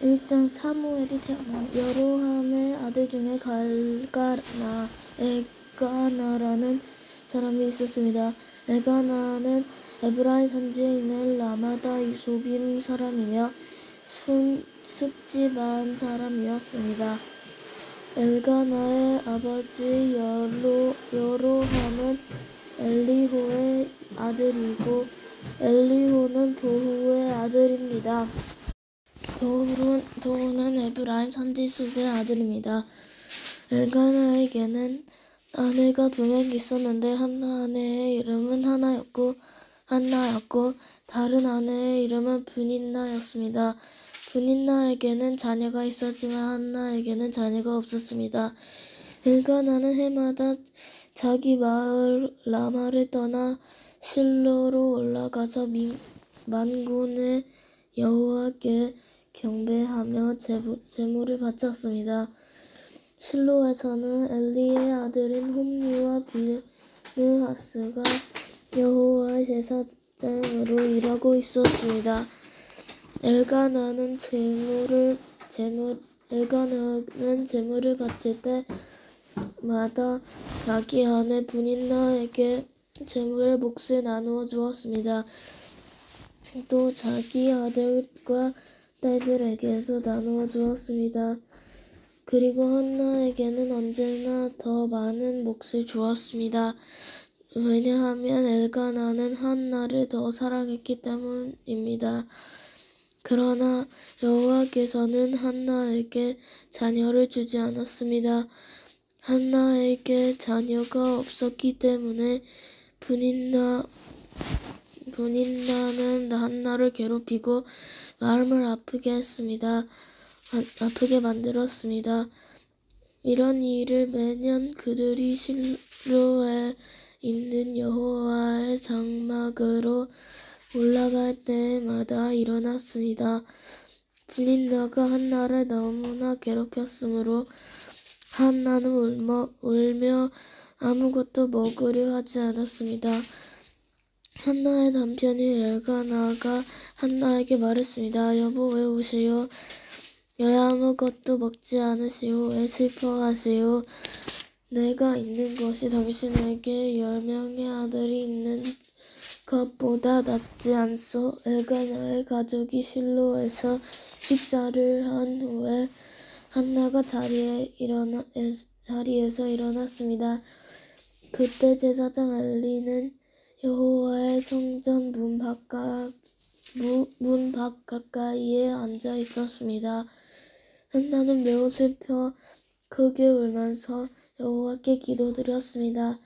1장 사무엘이 태어난 여로함의 아들 중에 엘가나라는 사람이 있었습니다. 엘가나는 에브라임 산지에 있는 라마다 이소빔 사람이며 습집한 사람이었습니다. 엘가나의 아버지 여로함은 엘리호의 아들이고 엘리호는 도후의 아들입니다. 도후는 에브라임 산지숲의 아들입니다. 엘가나에게는 아내가 2명 있었는데 한 아내의 이름은 한나였고 다른 아내의 이름은 브닌나였습니다. 브닌나에게는 자녀가 있었지만 한나에게는 자녀가 없었습니다. 엘가나는 해마다 자기 마을 라마를 떠나 실로로 올라가서 만군의 여호와께 경배하며 제물을 바쳤습니다. 실로에서는 엘리의 아들인 홈리와 비느하스가 여호와의 제사장으로 일하고 있었습니다. 엘가나는 제물을 바칠 때마다 자기 아내 브닌나에게 제물의 몫을 나누어 주었습니다. 또 자기 아들과 딸들에게도 나누어 주었습니다. 그리고 한나에게는 언제나 더 많은 몫을 주었습니다. 왜냐하면 엘가나는 한나를 더 사랑했기 때문입니다. 그러나 여호와께서는 한나에게 자녀를 주지 않았습니다. 한나에게 자녀가 없었기 때문에 브닌나는 한나를 괴롭히고 마음을 아프게 만들었습니다. 이런 일을 매년 그들이 실로에 있는 여호와의 장막으로 올라갈 때마다 일어났습니다. 브닌나가 한나를 너무나 괴롭혔으므로 한나는 울며 아무것도 먹으려 하지 않았습니다. 한나의 남편인 엘가나가 한나에게 말했습니다. 여보, 왜 우시오? 왜 아무것도 먹지 않으시오? 왜 슬퍼하시오? 내가 있는 것이 당신에게 10명의 아들이 있는 것보다 낫지 않소? 엘가나의 가족이 실로에서 식사를 한 후에 한나가 자리에서 일어났습니다. 그때 제사장 엘리는 여호와의 성전 문 밖 가까이에 앉아 있었습니다. 한나는 매우 슬퍼 크게 울면서 여호와께 기도드렸습니다.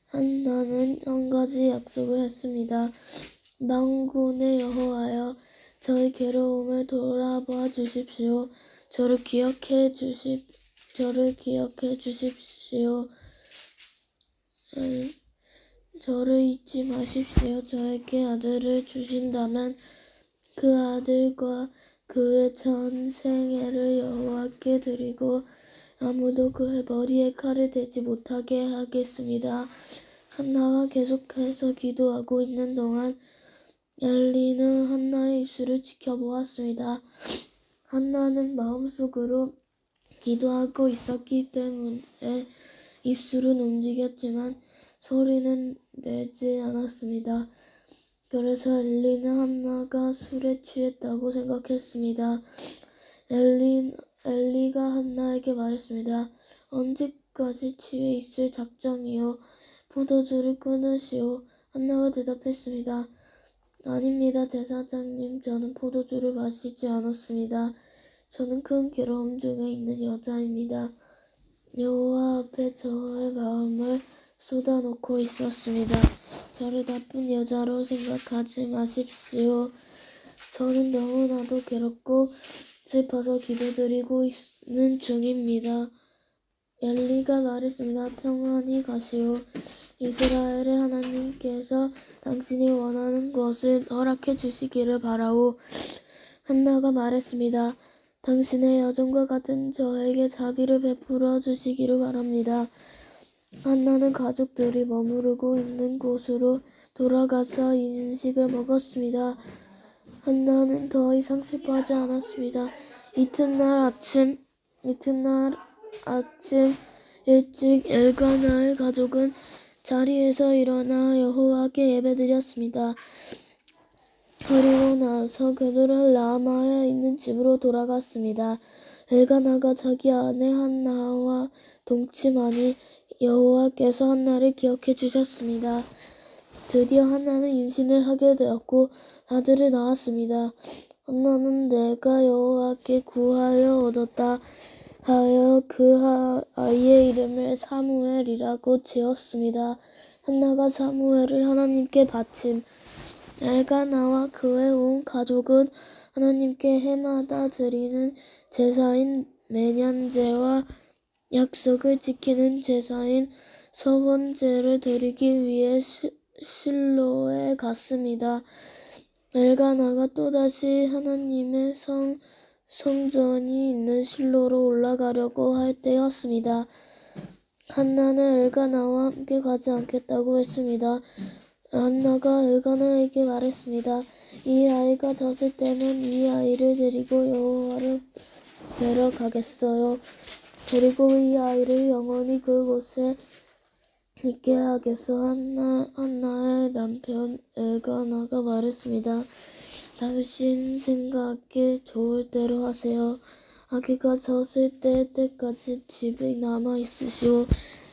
한나는 한 가지 약속을 했습니다. 만군의 여호와여, 저의 괴로움을 돌아봐 주십시오. 저를 기억해 주십시오. 저를 잊지 마십시오. 저에게 아들을 주신다면 그 아들과 그의 전 생애를 여호와께 드리고 아무도 그의 머리에 칼을 대지 못하게 하겠습니다. 한나가 계속해서 기도하고 있는 동안 엘리는 한나의 입술을 지켜보았습니다. 한나는 마음속으로 기도하고 있었기 때문에 입술은 움직였지만 소리는 내지 않았습니다. 그래서 엘리는 한나가 술에 취했다고 생각했습니다. 엘리가 한나에게 말했습니다. 언제까지 취해 있을 작정이요? 포도주를 끊으시오. 한나가 대답했습니다. 아닙니다, 제사장님. 저는 포도주를 마시지 않았습니다. 저는 큰 괴로움 중에 있는 여자입니다. 여호와 앞에 저의 마음을 쏟아놓고 있었습니다. 저를 나쁜 여자로 생각하지 마십시오. 저는 너무나도 괴롭고 슬퍼서 기도드리고 있는 중입니다. 엘리가 말했습니다. 평안히 가시오. 이스라엘의 하나님께서 당신이 원하는 것을 허락해 주시기를 바라오. 한나가 말했습니다. 당신의 여종과 같은 저에게 자비를 베풀어 주시기를 바랍니다. 한나는 가족들이 머무르고 있는 곳으로 돌아가서 음식을 먹었습니다. 한나는 더 이상 슬퍼하지 않았습니다. 이튿날 아침 일찍 엘가나의 가족은 자리에서 일어나 여호와께 예배드렸습니다. 그리고 나서 그들은 라마에 있는 집으로 돌아갔습니다. 엘가나가 자기 아내 한나와 동침하니 여호와께서 한나를 기억해 주셨습니다. 드디어 한나는 임신을 하게 되었고 아들을 낳았습니다. 한나는 내가 여호와께 구하여 얻었다 하여 그 아이의 이름을 사무엘이라고 지었습니다. 한나가 사무엘을 하나님께 바친 엘가나와 그의 온 가족은 하나님께 해마다 드리는 제사인 매년제와 약속을 지키는 제사인 서번제를 드리기 위해 실로에 갔습니다. 엘가나가 또다시 하나님의 성전이 있는 실로로 올라가려고 할 때였습니다. 한나는 엘가나와 함께 가지 않겠다고 했습니다. 한나가 엘가나에게 말했습니다. 이 아이가 젖을 때면 이 아이를 데리고 여호와를 뵈러 가겠어요. 그리고 이 아이를 영원히 그곳에 있게 하겠어. 한나의 남편 엘가나가 말했습니다. 당신 생각에 좋을 대로 하세요. 아기가 젖을 때까지 집에 남아 있으시오.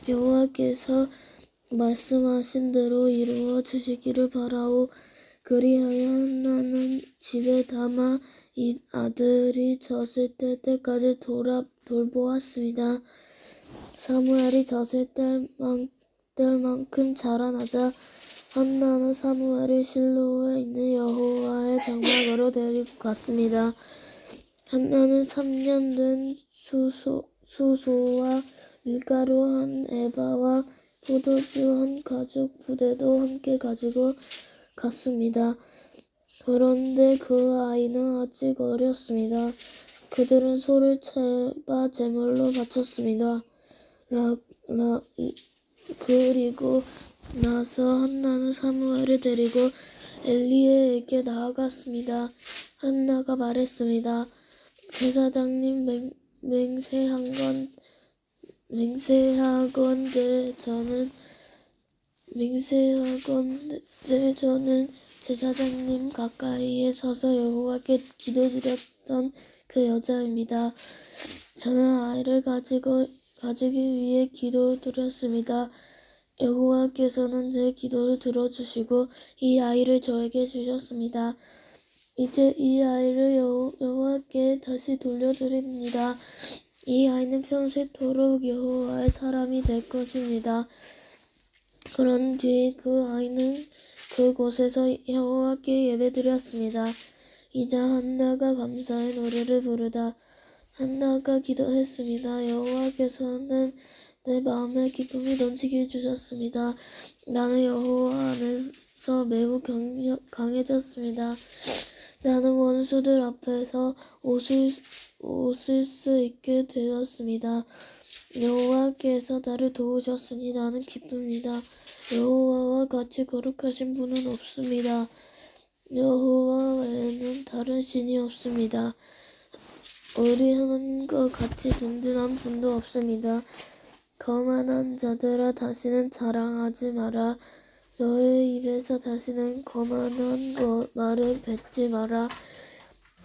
여호와께서 말씀하신 대로 이루어 주시기를 바라오. 그리하여 한나는 집에 담아 이 아들이 젖을 때까지 돌보았습니다. 사무엘이 젖을 때만큼 자라나자 한나는 사무엘을 실로에 있는 여호와의 장막으로 데리고 갔습니다. 한나는 3년 된 수소와 밀가루 한 에바와 포도주 한 가죽 부대도 함께 가지고 갔습니다. 그런데 그 아이는 아직 어렸습니다. 그들은 소를 제바 제물로 바쳤습니다. 그리고 나서 한나는 사무엘을 데리고 엘리에게 나아갔습니다. 한나가 말했습니다. 제사장님 맹세하건대 저는 제사장님 가까이에 서서 여호와께 기도드렸던 그 여자입니다. 저는 아이를 가지기 위해 기도드렸습니다. 여호와께서는 제 기도를 들어주시고 이 아이를 저에게 주셨습니다. 이제 이 아이를 여호와께 다시 돌려드립니다. 이 아이는 평생토록 여호와의 사람이 될 것입니다. 그런 뒤 그 아이는 그곳에서 여호와께 예배드렸습니다. 이제 한나가 감사의 노래를 부르다 한나가 기도했습니다. 여호와께서는 내 마음에 기쁨이 넘치게 해주셨습니다. 나는 여호와 안에서 매우 강해졌습니다. 나는 원수들 앞에서 웃을 수 있게 되었습니다. 여호와께서 나를 도우셨으니 나는 기쁩니다. 여호와와 같이 거룩하신 분은 없습니다. 여호와 외에는 다른 신이 없습니다. 우리 하나님과 같이 든든한 분도 없습니다. 거만한 자들아 다시는 자랑하지 마라. 너의 입에서 다시는 거만한 말을 뱉지 마라.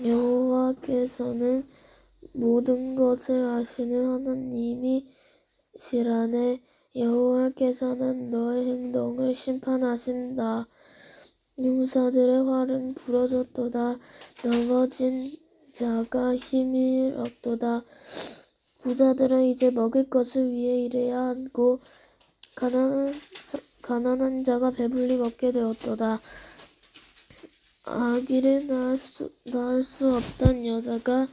여호와께서는 모든 것을 아시는 하나님이시라네. 여호와께서는 너의 행동을 심판하신다. 용사들의 활은 부러졌도다. 넘어진 자가 힘이 없도다. 부자들은 이제 먹을 것을 위해 일해야 하고 가난한 자가 배불리 먹게 되었도다. 아기를 낳을 수 없던 여자가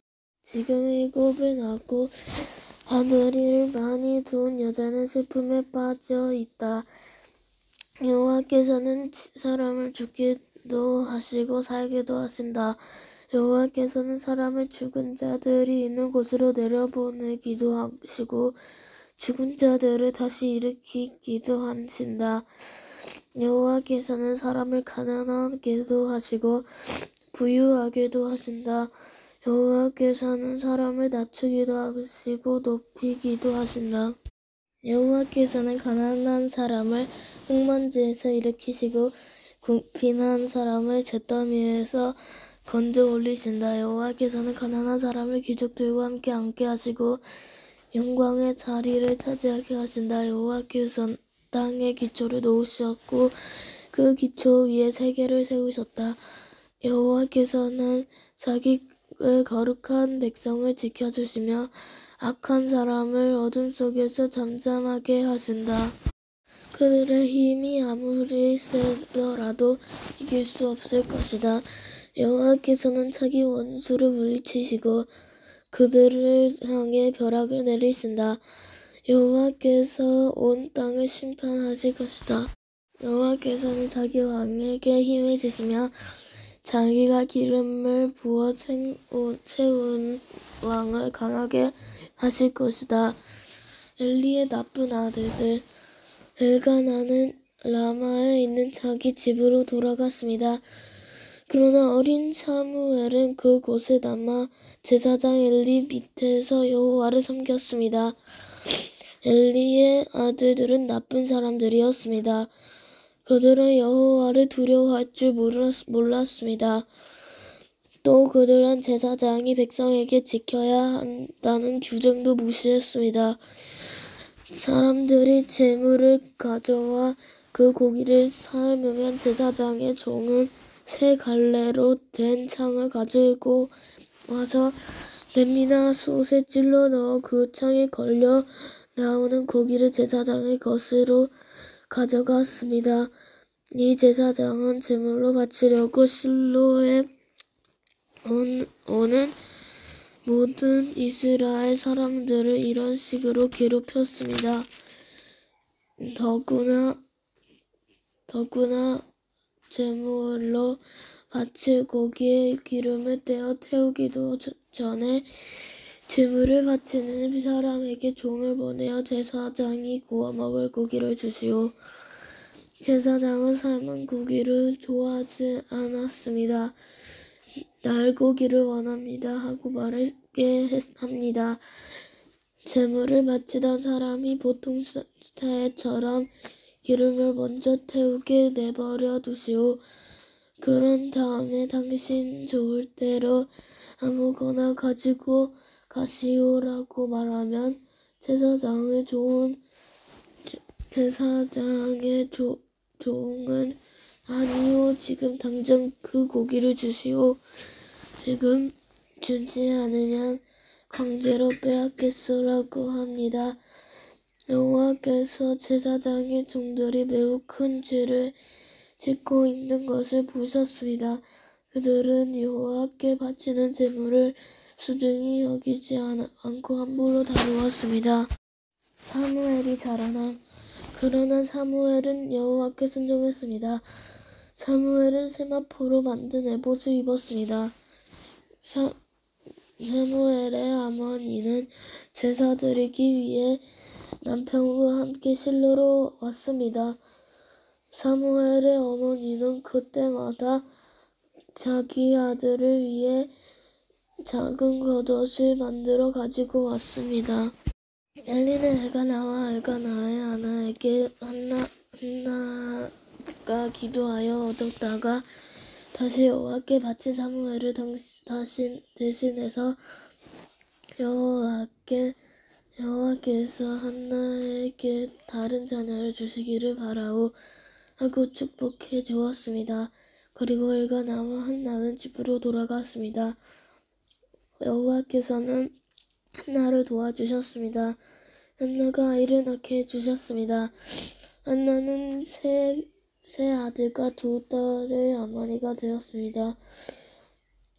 지금 7을 낳고 하늘이를 많이 둔 여자는 슬픔에 빠져 있다. 여호와께서는 사람을 죽기도 하시고 살기도 하신다. 여호와께서는 사람을 죽은 자들이 있는 곳으로 내려보내기도 하시고 죽은 자들을 다시 일으키기도 하신다. 여호와께서는 사람을 가난하게도 하시고 부유하게도 하신다. 여호와께서는 사람을 낮추기도 하시고 높이기도 하신다. 여호와께서는 가난한 사람을 흙먼지에서 일으키시고 비난한 사람을 잿더미에서 건져 올리신다. 여호와께서는 가난한 사람을 귀족들과 함께 앉게 하시고 영광의 자리를 차지하게 하신다. 여호와께서는 땅의 기초를 놓으셨고 그 기초 위에 세계를 세우셨다. 여호와께서는 자기의 거룩한 백성을 지켜주시며 악한 사람을 어둠 속에서 잠잠하게 하신다. 그들의 힘이 아무리 세더라도 이길 수 없을 것이다. 여호와께서는 자기 원수를 물리치시고 그들을 향해 벼락을 내리신다. 여호와께서 온 땅을 심판하실 것이다. 여호와께서는 자기 왕에게 힘을 주시며 자기가 기름을 부어 세운 왕을 강하게 하실 것이다. 엘리의 나쁜 아들들. 엘가나는 라마에 있는 자기 집으로 돌아갔습니다. 그러나 어린 사무엘은 그곳에 남아 제사장 엘리 밑에서 여호와를 섬겼습니다. 엘리의 아들들은 나쁜 사람들이었습니다. 그들은 여호와를 두려워할 줄 몰랐습니다. 또 그들은 제사장이 백성에게 지켜야 한다는 규정도 무시했습니다. 사람들이 제물을 가져와 그 고기를 삶으면 제사장의 종은 새 갈래로 된 창을 가지고 와서 냄비나 솥에 찔러 넣어 그 창에 걸려 나오는 고기를 제사장의 것으로 가져갔습니다. 이 제사장은 제물로 바치려고 실로에 오는 모든 이스라엘 사람들을 이런 식으로 괴롭혔습니다. 더구나 제물로 바칠 고기에 기름을 떼어 태우기도 전에 제물을 바치는 사람에게 종을 보내어 제사장이 구워 먹을 고기를 주시오. 제사장은 삶은 고기를 좋아하지 않았습니다. 날고기를 원합니다 하고 말하게 합니다. 제물을 바치던 사람이 보통 때처럼 기름을 먼저 태우게 내버려 두시오. 그런 다음에 당신 좋을 대로 아무거나 가지고 가시오라고 말하면 제사장의 종은 아니요, 지금 당장 그 고기를 주시오. 지금 주지 않으면 강제로 빼앗겠소라고 합니다. 여호와께서 제사장의 종들이 매우 큰 죄를 짓고 있는 것을 보셨습니다. 그들은 여호와께 바치는 제물을 소중히 여기지 않고 함부로 다루었습니다. 사무엘이 자라남. 그러나 사무엘은 여호와께 순종했습니다. 사무엘은 세마포로 만든 에봇을 입었습니다. 사무엘의 어머니는 제사 드리기 위해 남편과 함께 실로로 왔습니다. 사무엘의 어머니는 그때마다 자기 아들을 위해 작은 겉옷을 만들어 가지고 왔습니다. 엘리는 엘가나와 엘가나의 아내에게 한나가 기도하여 얻었다가 다시 여호와께 바친 사무엘을 대신해서 여호와께서 한나에게 다른 자녀를 주시기를 바라오 하고 축복해 주었습니다. 그리고 엘가나와 한나는 집으로 돌아갔습니다. 여호와께서는 한나를 도와주셨습니다. 한나가 아이를 낳게 해주셨습니다. 한나는 세 아들과 두 딸의 어머니가 되었습니다.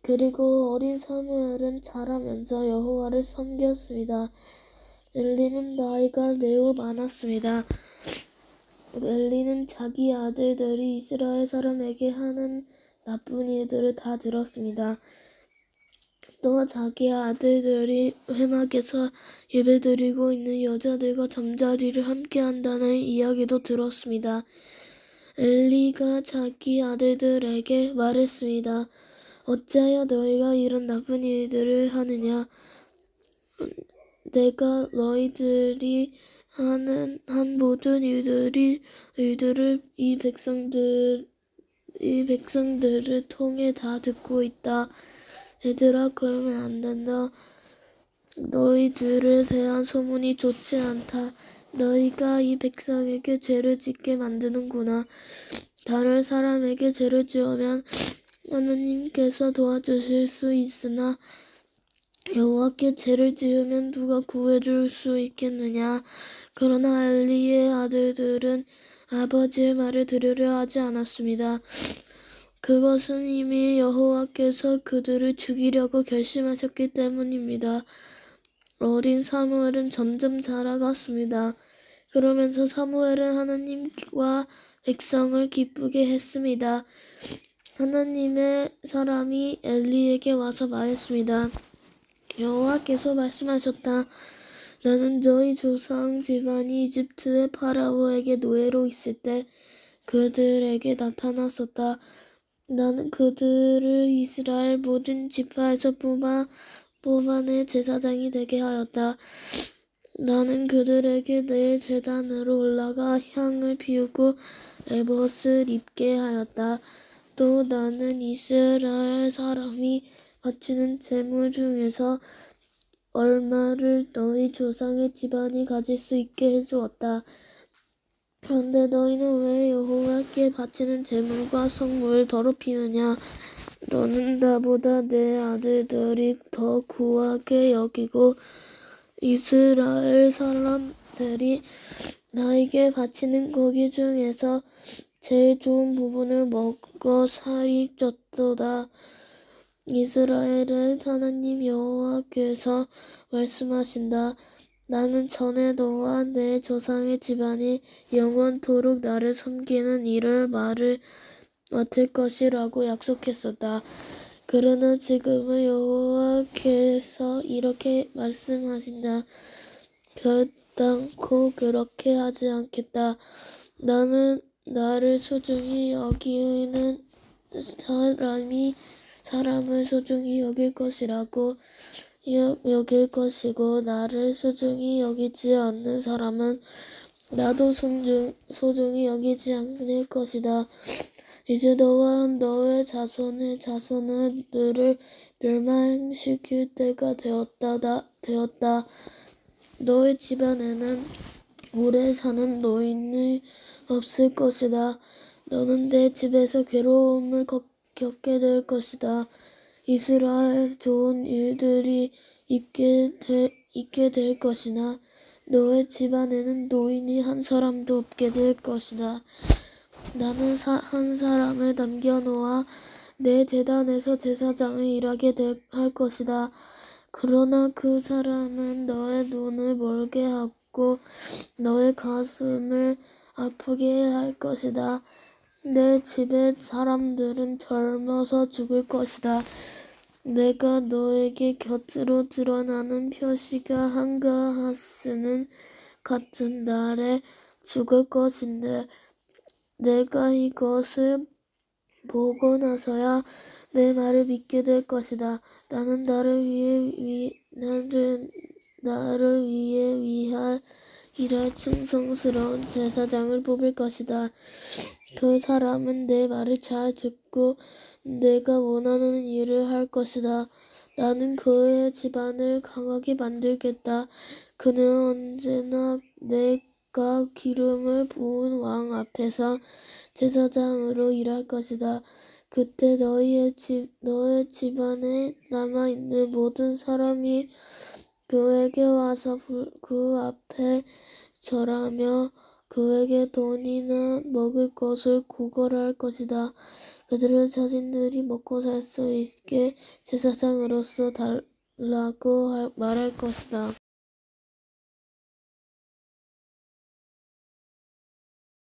그리고 어린 사무엘은 자라면서 여호와를 섬겼습니다. 엘리는 나이가 매우 많았습니다. 엘리는 자기 아들들이 이스라엘 사람에게 하는 나쁜 일들을 다 들었습니다. 또 자기 아들들이 회막에서 예배드리고 있는 여자들과 잠자리를 함께 한다는 이야기도 들었습니다. 엘리가 자기 아들들에게 말했습니다. 어찌하여 너희가 이런 나쁜 일들을 하느냐? 내가 너희들이 한 모든 일들을 이 백성들을 통해 다 듣고 있다. 얘들아, 그러면 안 된다. 너희들에 대한 소문이 좋지 않다. 너희가 이 백성에게 죄를 짓게 만드는구나. 다른 사람에게 죄를 지으면 하나님께서 도와주실 수 있으나 여호와께 죄를 지으면 누가 구해줄 수 있겠느냐. 그러나 엘리의 아들들은 아버지의 말을 들으려 하지 않았습니다. 그것은 이미 여호와께서 그들을 죽이려고 결심하셨기 때문입니다. 어린 사무엘은 점점 자라갔습니다. 그러면서 사무엘은 하나님과 백성을 기쁘게 했습니다. 하나님의 사람이 엘리에게 와서 말했습니다. 여호와께서 말씀하셨다. 나는 너희 조상 집안이 이집트의 파라오에게 노예로 있을 때 그들에게 나타났었다. 나는 그들을 이스라엘 모든 지파에서 뽑아내 제사장이 되게 하였다. 나는 그들에게 내 제단으로 올라가 향을 피우고 에봇을 입게 하였다. 또 나는 이스라엘 사람이 바치는 제물 중에서 얼마를 너희 조상의 집안이 가질 수 있게 해주었다. 그런데 너희는 왜 여호와께 바치는 제물과 성물을 더럽히느냐? 너는 나보다 내 아들들이 더 구하게 여기고 이스라엘 사람들이 나에게 바치는 고기 중에서 제일 좋은 부분을 먹어 살이 쪘도다. 이스라엘의 하나님 여호와께서 말씀하신다. 나는 전에 너와 내 조상의 집안이 영원토록 나를 섬기는 일을 맡을 것이라고 약속했었다. 그러나 지금은 여호와께서 이렇게 말씀하신다. 결단코 그렇게 하지 않겠다. 나는 나를 소중히 여기는 사람을 소중히 여길 것이고 나를 소중히 여기지 않는 사람은 나도 소중히 여기지 않을 것이다. 이제 너와 너의 자손의 자손들을 멸망시킬 때가 되었다. 너의 집안에는 오래 사는 노인이 없을 것이다. 너는 내 집에서 괴로움을 겪게 될 것이다. 이스라엘 좋은 일들이 있게 될 것이나 너의 집안에는 노인이 한 사람도 없게 될 것이다. 나는 한 사람을 남겨놓아 내 제단에서 제사장을 일하게 할 것이다. 그러나 그 사람은 너의 눈을 멀게 하고 너의 가슴을 아프게 할 것이다. 내 집의 사람들은 젊어서 죽을 것이다. 내가 너에게 곁으로 드러나는 표시가 한가하스는 같은 날에 죽을 것인데 내가 이것을 보고 나서야 내 말을 믿게 될 것이다. 나는 나를 위해 일할 충성스러운 제사장을 뽑을 것이다. 그 사람은 내 말을 잘 듣고 내가 원하는 일을 할 것이다. 나는 그의 집안을 강하게 만들겠다. 그는 언제나 내가 기름을 부은 왕 앞에서 제사장으로 일할 것이다. 그때 너의 집안에 남아있는 모든 사람이 그에게 와서 그 앞에 절하며 그에게 돈이나 먹을 것을 구걸할 것이다. 그들은 자신들이 먹고 살 수 있게 제사장으로서 달라고 말할 것이다.